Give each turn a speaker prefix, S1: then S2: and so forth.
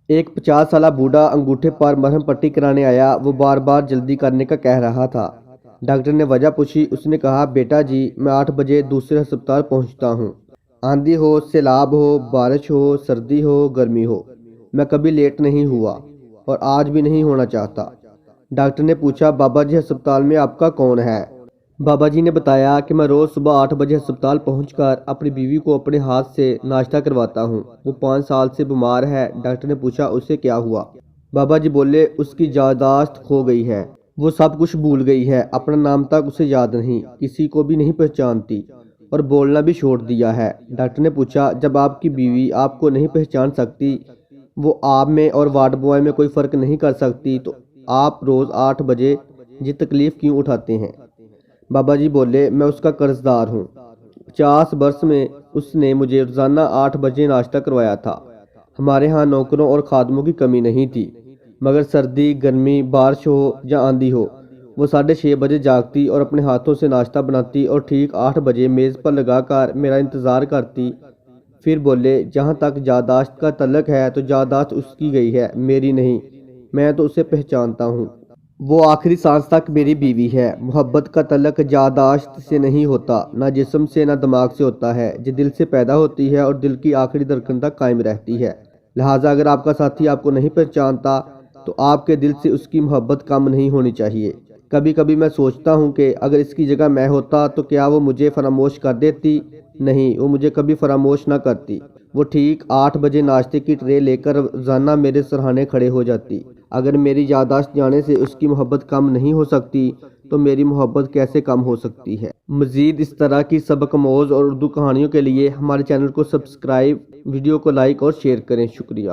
S1: ایک 50 سالہ بوڑھا انگوٹھے پر مرہم پٹی کرانے آیا۔ وہ بار بار جلدی کرنے کا کہہ رہا تھا۔ ڈاکٹر نے وجہ پوچھی۔ اس نے کہا، بیٹا جی، میں 8 بجے دوسرے ہسپتال پہنچتا ہوں۔ آندھی ہو، سیلاب ہو، بارش ہو، سردی ہو، گرمی ہو، میں کبھی لیٹ نہیں ہوا اور آج بھی نہیں ہونا چاہتا۔ ڈاکٹر نے پوچھا، بابا جی ہسپتال میں آپ کا کون ہے؟ بابا جی نے بتایا کہ میں روز صبح 8 بجے ہسپتال پہنچ کر اپنی بیوی کو اپنے ہاتھ سے ناشتہ کرواتا ہوں۔ وہ 5 سال سے بیمار ہے۔ ڈاکٹر نے پوچھا، اسے کیا ہوا؟ بابا جی بولے، اس کی یادداشت کھو گئی ہے۔ وہ سب کچھ بھول گئی ہے۔ اپنا نام تک اسے یاد نہیں، کسی کو بھی نہیں پہچانتی اور بولنا بھی چھوڑ دیا ہے۔ ڈاکٹر نے پوچھا، جب آپ کی بیوی آپ کو نہیں پہچان سکتی، وہ آپ میں اور وارڈ بوائے میں کوئی فرق نہیں کر سکتی، تو آپ روز 8 بجے یہ تکلیف کیوں اٹھاتے ہیں؟ بابا جی بولے، میں اس کا قرض دار ہوں۔ 50 برس میں اس نے مجھے روزانہ 8 بجے ناشتہ کروایا تھا۔ ہمارے ہاں نوکروں اور خادموں کی کمی نہیں تھی، مگر سردی، گرمی، بارش ہو یا آندھی ہو، وہ 6:30 بجے جاگتی اور اپنے ہاتھوں سے ناشتہ بناتی اور ٹھیک 8 بجے میز پر لگا کر میرا انتظار کرتی۔ پھر بولے، جہاں تک یادداشت کا تعلق ہے تو یادداشت اس کی گئی ہے، میری نہیں۔ میں تو اسے پہچانتا ہوں۔ وہ آخری سانس تک میری بیوی ہے۔ محبت کا تعلق یادداشت سے نہیں ہوتا، نہ جسم سے نہ دماغ سے ہوتا ہے۔ یہ دل سے پیدا ہوتی ہے اور دل کی آخری دھڑکن تک قائم رہتی ہے۔ لہٰذا اگر آپ کا ساتھی آپ کو نہیں پہچانتا تو آپ کے دل سے اس کی محبت کم نہیں ہونی چاہیے۔ کبھی کبھی میں سوچتا ہوں کہ اگر اس کی جگہ میں ہوتا تو کیا وہ مجھے فراموش کر دیتی؟ نہیں، وہ مجھے کبھی فراموش نہ کرتی۔ وہ ٹھیک 8 بجے ناشتے کی ٹرے لے کر روزانہ میرے سرہانے کھڑے ہو جاتی۔ اگر میری یادداشت جانے سے اس کی محبت کم نہیں ہو سکتی تو میری محبت کیسے کم ہو سکتی ہے؟ مزید اس طرح کی سبق آموز اور اردو کہانیوں کے لیے ہمارے چینل کو سبسکرائب، ویڈیو کو لائک اور شیئر کریں۔ شکریہ۔